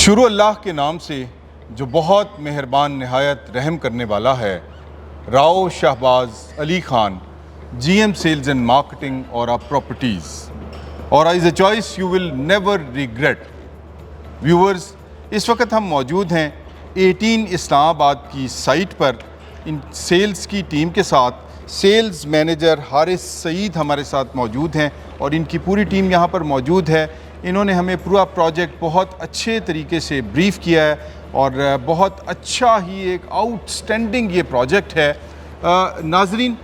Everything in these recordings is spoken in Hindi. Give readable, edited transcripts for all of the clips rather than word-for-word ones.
शुरू अल्लाह के नाम से जो बहुत मेहरबान नहायत रहम करने वाला है। Rao Shahbaz Ali Khan, GM sales and marketing और आप प्रॉपर्टीज़, और is a choice you will never regret. Viewers, इस वक्त हम मौजूद हैं 18 इस्लामाबाद की साइट पर इन सेल्स की टीम के साथ। सेल्स मैनेजर हारिस सईद हमारे साथ मौजूद हैं और इनकी पूरी टीम यहाँ पर मौजूद है। इन्होंने हमें पूरा प्रोजेक्ट बहुत अच्छे तरीके से ब्रीफ़ किया है और बहुत अच्छा ही एक आउटस्टैंडिंग ये प्रोजेक्ट है। नाजरीन,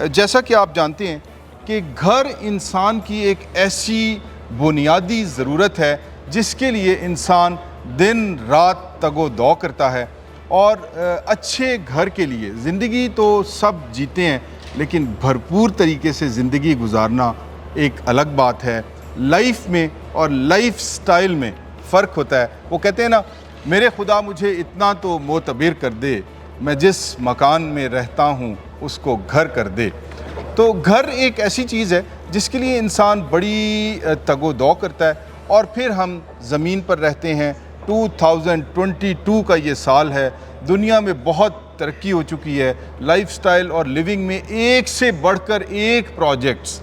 जैसा कि आप जानते हैं कि घर इंसान की एक ऐसी बुनियादी ज़रूरत है जिसके लिए इंसान दिन रात तगो दौ करता है। और अच्छे घर के लिए ज़िंदगी तो सब जीते हैं, लेकिन भरपूर तरीके से ज़िंदगी गुजारना एक अलग बात है। लाइफ में और लाइफ स्टाइल में फ़र्क होता है। वो कहते हैं ना, मेरे खुदा मुझे इतना तो मोतबिर कर दे, मैं जिस मकान में रहता हूँ उसको घर कर दे। तो घर एक ऐसी चीज़ है जिसके लिए इंसान बड़ी तगो दौ करता है। और फिर हम ज़मीन पर रहते हैं। 2022 का ये साल है। दुनिया में बहुत तरक्की हो चुकी है। लाइफस्टाइल और लिविंग में एक से बढ़कर एक प्रोजेक्ट्स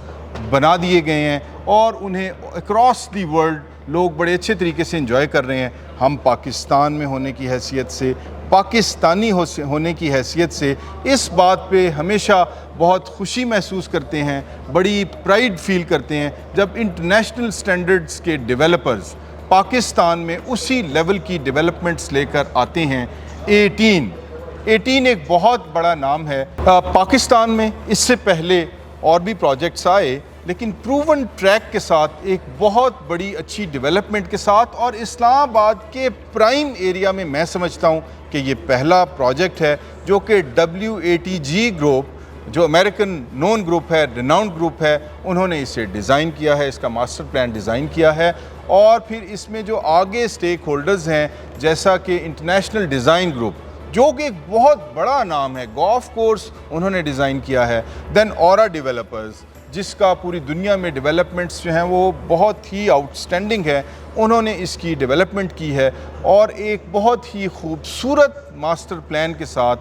बना दिए गए हैं और उन्हें अक्रॉस दी वर्ल्ड लोग बड़े अच्छे तरीके से एंजॉय कर रहे हैं। हम पाकिस्तान में होने की हैसियत से, पाकिस्तानी होने की हैसियत से इस बात पे हमेशा बहुत खुशी महसूस करते हैं, बड़ी प्राइड फील करते हैं जब इंटरनेशनल स्टैंडर्ड्स के डेवलपर्स पाकिस्तान में उसी लेवल की डेवलपमेंट्स लेकर आते हैं। 18 एक बहुत बड़ा नाम है। पाकिस्तान में इससे पहले और भी प्रोजेक्ट्स आए, लेकिन प्रूवन ट्रैक के साथ, एक बहुत बड़ी अच्छी डेवलपमेंट के साथ और इस्लामाबाद के प्राइम एरिया में मैं समझता हूँ कि ये पहला प्रोजेक्ट है जो कि WATG ग्रुप, जो अमेरिकन नोन ग्रुप है, रिनाउंड ग्रुप है, उन्होंने इसे डिज़ाइन किया है, इसका मास्टर प्लान डिज़ाइन किया है। और फिर इसमें जो आगे स्टेक होल्डर्स हैं, जैसा कि इंटरनेशनल डिज़ाइन ग्रुप, जो कि एक बहुत बड़ा नाम है, गोल्फ कोर्स उन्होंने डिज़ाइन किया है। देन औरा डेवलपर्स, जिसका पूरी दुनिया में डेवलपमेंट्स जो हैं वो बहुत ही आउटस्टैंडिंग है, उन्होंने इसकी डेवलपमेंट की है। और एक बहुत ही खूबसूरत मास्टर प्लान के साथ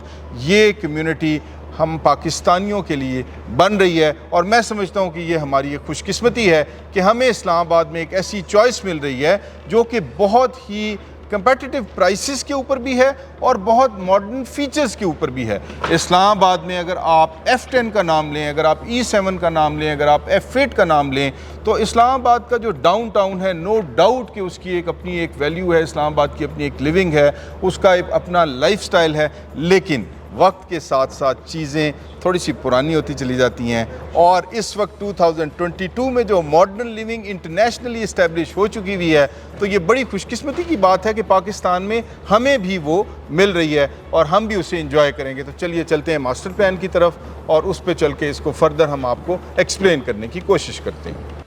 ये कम्युनिटी हम पाकिस्तानियों के लिए बन रही है। और मैं समझता हूँ कि ये हमारी एक खुशकिस्मती है कि हमें इस्लामाबाद में एक ऐसी चॉइस मिल रही है जो कि बहुत ही कंपेटिटिव प्राइसेस के ऊपर भी है और बहुत मॉडर्न फीचर्स के ऊपर भी है। इस्लामाबाद में अगर आप F10 का नाम लें, अगर आप E7 का नाम लें, अगर आप F8 का नाम लें, तो इस्लामाबाद का जो डाउनटाउन है, नो डाउट कि उसकी एक अपनी एक वैल्यू है, इस्लामाबाद की अपनी एक लिविंग है, उसका एक अपना लाइफस्टाइल है। लेकिन वक्त के साथ साथ चीज़ें थोड़ी सी पुरानी होती चली जाती हैं और इस वक्त 2022 में जो मॉडर्न लिविंग इंटरनेशनली इस्टेब्लिश हो चुकी हुई है, तो ये बड़ी खुशकिस्मती की बात है कि पाकिस्तान में हमें भी वो मिल रही है और हम भी उसे एंजॉय करेंगे। तो चलिए चलते हैं मास्टर प्लान की तरफ और उस पर चल के इसको फर्दर हम आपको एक्सप्लेन करने की कोशिश करते हैं।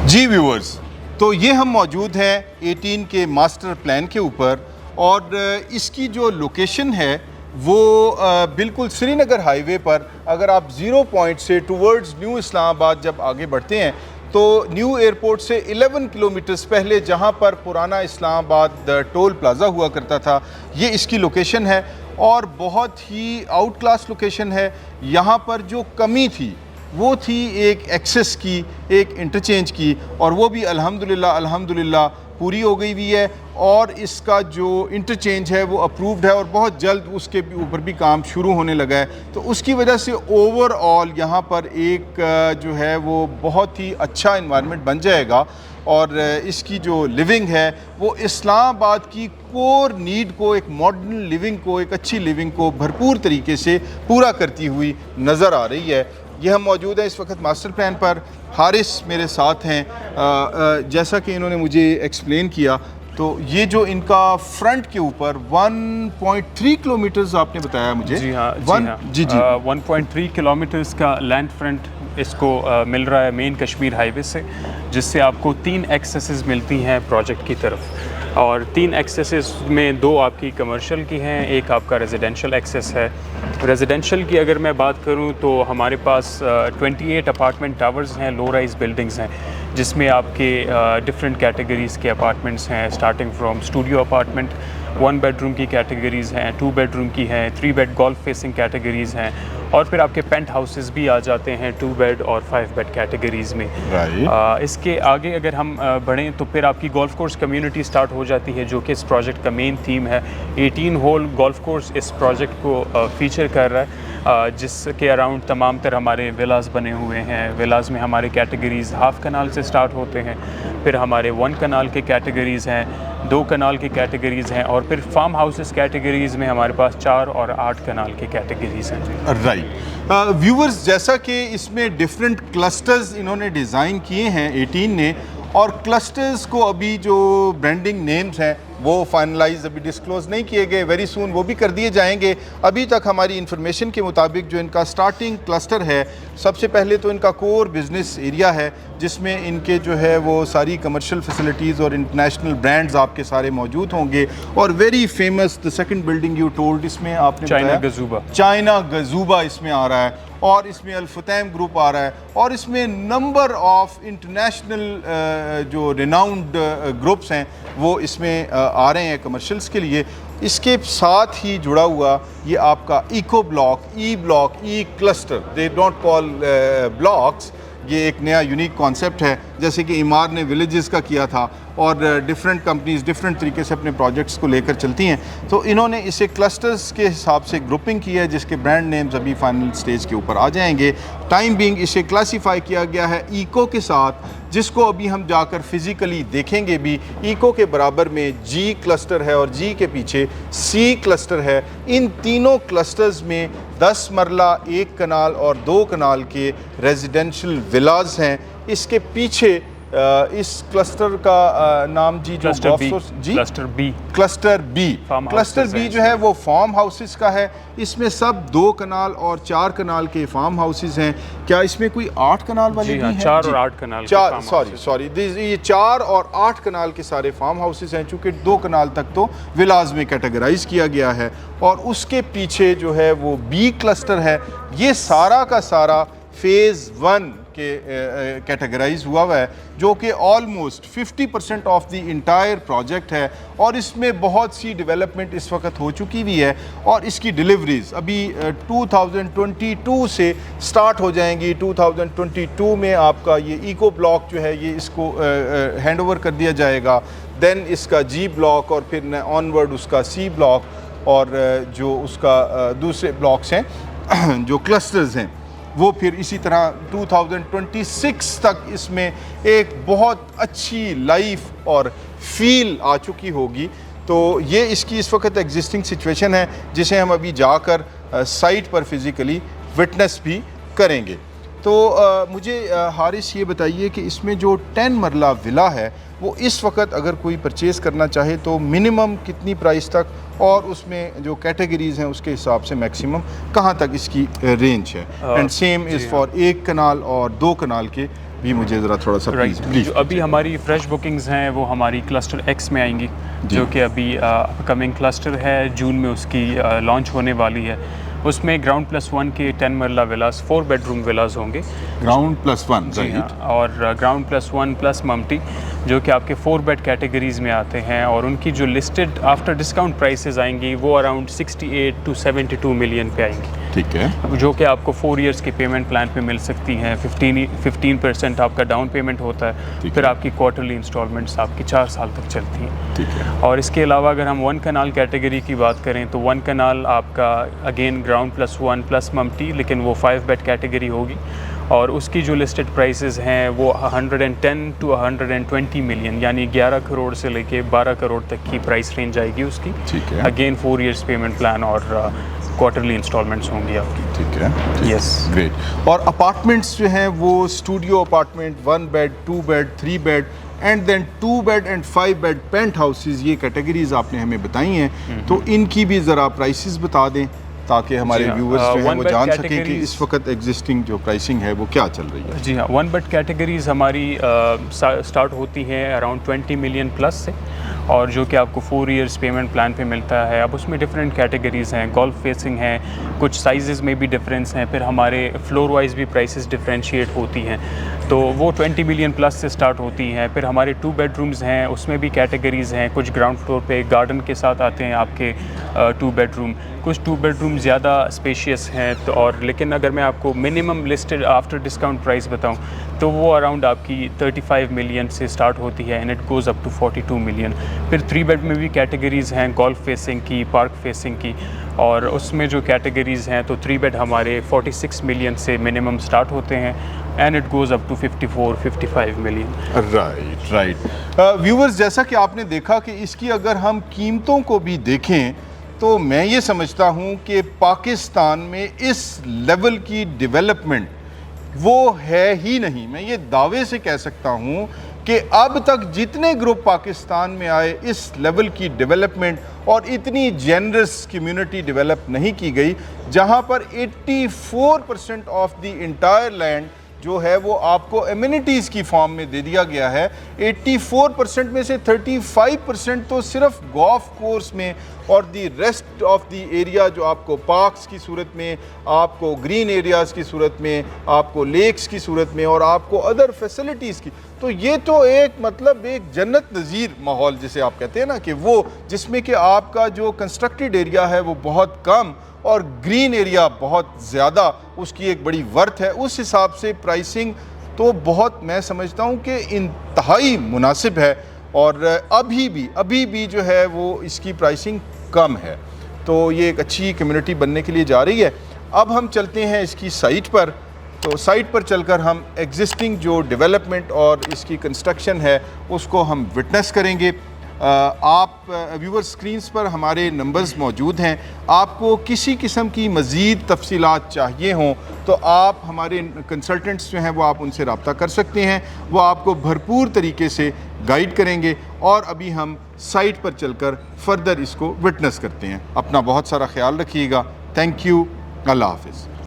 जी व्यूअर्स, तो ये हम मौजूद हैं 18 के मास्टर प्लान के ऊपर और इसकी जो लोकेशन है वो बिल्कुल श्रीनगर हाईवे पर, अगर आप 0 पॉइंट से टुवर्ड्स न्यू इस्लामाबाद जब आगे बढ़ते हैं तो न्यू एयरपोर्ट से 11 किलोमीटर्स पहले, जहां पर पुराना इस्लामाबाद टोल प्लाज़ा हुआ करता था, ये इसकी लोकेशन है और बहुत ही आउट क्लास लोकेशन है। यहाँ पर जो कमी थी वो थी एक एक्सेस की, एक इंटरचेंज की, और वो भी अल्हम्दुलिल्लाह पूरी हो गई हुई है। और इसका जो इंटरचेंज है वो अप्रूव्ड है और बहुत जल्द उसके ऊपर भी काम शुरू होने लगा है। तो उसकी वजह से ओवरऑल यहाँ पर एक जो है वो बहुत ही अच्छा इन्वायरमेंट बन जाएगा और इसकी जो लिविंग है वो इस्लामाबाद की कोर नीड को, एक मॉडर्न लिविंग को, एक अच्छी लिविंग को भरपूर तरीके से पूरा करती हुई नज़र आ रही है। ये हम मौजूद हैं इस वक्त मास्टर प्लान पर। हारिस मेरे साथ हैं। जैसा कि इन्होंने मुझे एक्सप्लेन किया, तो ये जो इनका फ्रंट के ऊपर 1.3 किलोमीटर्स आपने बताया मुझे। जी हाँ, जी 1.3 किलोमीटर्स का लैंड फ्रंट इसको मिल रहा है मेन कश्मीर हाईवे से, जिससे आपको 3 एक्सेसेस मिलती हैं प्रोजेक्ट की तरफ। और 3 एक्सेसेस में 2 आपकी कमर्शियल की हैं, एक आपका रेजिडेंशियल एक्सेस है। रेजिडेंशियल की अगर मैं बात करूं तो हमारे पास 28 अपार्टमेंट टावर्स हैं, लो राइज बिल्डिंग्स हैं, जिसमें आपके डिफरेंट कैटेगरीज़ के अपार्टमेंट्स हैं, starting from studio apartment, 1 bedroom की कैटेगरीज़ हैं, 2 बेडरूम की हैं, 3 बेड गोल्फ फेसिंग कैटेगरीज़ हैं, और फिर आपके पेंट हाउसेस भी आ जाते हैं 2 बेड और 5 बेड कैटेगरीज़ में। इसके आगे अगर हम बढ़ें तो फिर आपकी गोल्फ कोर्स कम्युनिटी स्टार्ट हो जाती है, जो कि इस प्रोजेक्ट का मेन थीम है। 18 होल गोल्फ कोर्स इस प्रोजेक्ट को फीचर कर रहा है, जिसके अराउंड तमाम तर हमारे विलास बने हुए हैं। विलास में हमारे कैटेगरीज़ हाफ कनाल से स्टार्ट होते हैं, फिर हमारे 1 कनाल के कैटेगरीज़ हैं, 2 कनाल की कैटेगरीज़ हैं, और फिर फार्म हाउसेस कैटेगरीज़ में हमारे पास 4 और 8 कनाल के कैटेगरीज़ हैं। राइट व्यूवर्स, जैसा कि इसमें डिफरेंट क्लस्टर्स इन्होंने डिज़ाइन किए हैं 18 ने, और क्लस्टर्स को अभी जो ब्रांडिंग नेम्स हैं वो फाइनलाइज अभी डिस्क्लोज नहीं किए गए, वेरी सून वो भी कर दिए जाएंगे। अभी तक हमारी इंफॉर्मेशन के मुताबिक जो इनका स्टार्टिंग क्लस्टर है, सबसे पहले तो इनका कोर बिजनेस एरिया है, जिसमें इनके जो है वो सारी कमर्शियल फैसिलिटीज़ और इंटरनेशनल ब्रांड्स आपके सारे मौजूद होंगे। और very famous the second building you told, इसमें आपने चाइना गजूबा इसमें आ रहा है, और इसमें अल-फुतैम ग्रुप आ रहा है, और इसमें नंबर ऑफ इंटरनेशनल जो रिनाउंड ग्रुप्स हैं वो इसमें आ रहे हैं कमर्शियल्स के लिए। इसके साथ ही जुड़ा हुआ ये आपका eco block, E block, E cluster, they don't call blocks, ये एक नया यूनिक कॉन्सेप्ट है, जैसे कि इमार ने विलेजेस का किया था, और डिफरेंट कंपनीज डिफरेंट तरीके से अपने प्रोजेक्ट्स को लेकर चलती हैं। तो इन्होंने इसे क्लस्टर्स के हिसाब से ग्रुपिंग की है, जिसके ब्रांड नेम्स अभी फाइनल स्टेज के ऊपर आ जाएंगे। टाइम बीइंग इसे क्लासीफाई किया गया है इको के साथ, जिसको अभी हम जाकर फिज़िकली देखेंगे भी। इको के बराबर में जी क्लस्टर है और जी के पीछे सी क्लस्टर है। इन तीनों क्लस्टर्स में 10 मरला, 1 कनाल और 2 कनाल के रेजिडेंशियल विलाज हैं। इसके पीछे इस क्लस्टर का नाम जी जो क्लस्टर बी जो है वो फार्म हाउसेस का है। इसमें सब 2 कनाल और 4 कनाल के फार्म हाउसेस हैं। क्या इसमें कोई 8 कनाल वाले भी हैं? 4 और 8 कनाल, ये 4 और 8 कनाल के सारे फार्म हाउसेस हैं, चूँकि 2 कनाल तक तो विलाज में कैटेगराइज किया गया है। और उसके पीछे जो है वो बी क्लस्टर है। ये सारा का सारा फेज़ 1 के कैटेगराइज हुआ है, जो कि almost 50% of the entire project है, और इसमें बहुत सी डेवलपमेंट इस वक्त हो चुकी हुई है, और इसकी डिलीवरीज अभी 2022 से स्टार्ट हो जाएंगी। 2022 में आपका ये इको ब्लॉक जो है ये इसको हैंड ओवर कर दिया जाएगा, देन इसका जी ब्लॉक, और फिर ऑनवर्ड उसका सी ब्लॉक, और जो उसका दूसरे ब्लॉक्स हैं जो क्लस्टर्स हैं वो फिर इसी तरह 2026 तक इसमें एक बहुत अच्छी लाइफ और फील आ चुकी होगी। तो ये इसकी इस वक्त एग्जिस्टिंग सिचुएशन है, जिसे हम अभी जाकर साइट पर फिज़िकली विटनेस भी करेंगे। तो मुझे हारिस ये बताइए कि इसमें जो 10 मरला विला है वो इस वक्त अगर कोई परचेज़ करना चाहे तो मिनिमम कितनी प्राइस तक, और उसमें जो कैटेगरीज़ हैं उसके हिसाब से मैक्सिमम कहाँ तक इसकी रेंज है? एंड सेम इज़ फॉर 1 कनाल और 2 कनाल के भी मुझे ज़रा थोड़ा सा प्लीज़। जो अभी हमारी फ्रेश बुकिंग्स हैं वो हमारी क्लस्टर एक्स में आएंगी, जो कि अभी अपकमिंग क्लस्टर है, जून में उसकी लॉन्च होने वाली है। उसमें ग्राउंड प्लस 1 के 10 मरला विलास, 4 बेडरूम विलास होंगे। ग्राउंड प्लस 1 राइट, और ग्राउंड प्लस 1 प्लस मम्टी, जो कि आपके 4 बेड कैटेगरीज़ में आते हैं, और उनकी जो लिस्टेड आफ्टर डिस्काउंट प्राइसेस आएंगी वो अराउंड 68 to 72 मिलियन पे आएंगी। ठीक है, जो कि आपको 4 इयर्स के पेमेंट प्लान पे मिल सकती हैं। 15% आपका डाउन पेमेंट होता है, फिर आपकी क्वार्टरली इंस्टॉलमेंट्स आपकी 4 साल तक चलती हैं। ठीक है। और इसके अलावा अगर हम 1 कनाल कैटेगरी की बात करें तो 1 कनाल आपका अगेन ग्राउंड प्लस 1 प्लस मम्टी, लेकिन वो 5 बेड कैटेगरी होगी, और उसकी जो लिस्टेड प्राइसेस हैं वो 110 to 120 मिलियन, यानी 11 करोड़ से लेके 12 करोड़ तक की प्राइस रेंज आएगी उसकी। ठीक है। अगेन 4 इयर्स पेमेंट प्लान और क्वार्टरली इंस्टॉलमेंट्स होंगी आपकी। ठीक है, यस, ग्रेट। और अपार्टमेंट्स जो हैं वो studio apartment, 1 bed, 2 bed, 3 bed and then 2 bed and 5 bed penthouses, ये कैटेगरीज आपने हमें बताई हैं। तो इनकी भी ज़रा प्राइसेस बता दें ताकि हमारे जी हाँ, व्यूअर्स जो हैं one वो bed जान सकें कि categories- इस वक्त एग्जिस्टिंग जो प्राइसिंग है वो क्या चल रही है। जी हाँ, 1 बेड कैटेगरीज हमारी स्टार्ट होती हैं अराउंड 20 मिलियन प्लस से, और जो कि आपको 4 इयर्स पेमेंट प्लान पे मिलता है। अब उसमें डिफरेंट कैटेगरीज़ हैं, गोल्फ फेसिंग हैं, कुछ साइजेस में भी डिफरेंस हैं, फिर हमारे फ्लोर वाइज भी प्राइसेस डिफरेंशिएट होती हैं, तो वो 20 मिलियन प्लस से स्टार्ट होती हैं। फिर हमारे 2 बेडरूम्स हैं, उसमें भी कैटेगरीज़ हैं, कुछ ग्राउंड फ्लोर पे गार्डन के साथ आते हैं आपके 2 बेडरूम, कुछ 2 बेडरूम ज़्यादा स्पेशियस हैं, तो और लेकिन अगर मैं आपको minimum listed after discount price बताऊं तो वो अराउंड आपकी 35 मिलियन से स्टार्ट होती है and it goes up to 42 million. फिर 3 बेड में भी कैटेगरीज़ हैं, गोल्फ फेसिंग की, पार्क फेसिंग की, और उसमें जो कैटेगरीज़ हैं तो 3 बेड हमारे 46 मिलियन से मिनिमम स्टार्ट होते हैं and it goes up to 54-55 million. Right. Viewers, जैसा कि आपने देखा कि इसकी अगर हम कीमतों को भी देखें तो मैं ये समझता हूँ कि पाकिस्तान में इस लेवल की डेवलपमेंट वो है ही नहीं। मैं ये दावे से कह सकता हूँ कि अब तक जितने ग्रुप पाकिस्तान में आए इस लेवल की डेवलपमेंट और इतनी जेनरस कम्युनिटी डेवलप नहीं की गई, जहाँ पर 84% ऑफ द इंटायर लैंड जो है वो आपको एमिनिटीज़ की फॉर्म में दे दिया गया है। 84% में से 35% तो सिर्फ गोल्फ कोर्स में और the rest of the area जो आपको पार्क्स की सूरत में, आपको ग्रीन एरियाज़ की सूरत में, आपको लेक्स की सूरत में और आपको अदर फैसिलिटीज़ की, तो ये तो एक मतलब एक जन्नत नज़ीर माहौल जिसे आप कहते हैं ना, कि वो जिसमें कि आपका जो कंस्ट्रक्टेड एरिया है वो बहुत कम और ग्रीन एरिया बहुत ज़्यादा, उसकी एक बड़ी वर्थ है। उस हिसाब से प्राइसिंग तो बहुत, मैं समझता हूँ कि इंतहाई मुनासिब है, और अभी भी जो है वो इसकी प्राइसिंग कम है, तो ये एक अच्छी कम्युनिटी बनने के लिए जा रही है। अब हम चलते हैं इसकी साइट पर, तो साइट पर चलकर हम एग्जिस्टिंग जो डेवलपमेंट और इसकी कंस्ट्रक्शन है उसको हम विटनेस करेंगे। आप व्यूअर स्क्रीन्स पर हमारे नंबर्स मौजूद हैं। आपको किसी किस्म की मज़ीद तफसीलात चाहिए हों तो आप हमारे कंसल्टेंट्स जो हैं वो आप उनसे रब्ता कर सकते हैं, वो आपको भरपूर तरीके से गाइड करेंगे। और अभी हम साइट पर चलकर फ़र्दर इसको विटनेस करते हैं। अपना बहुत सारा ख्याल रखिएगा। Thank you. अल्लाह हाफ़िज़।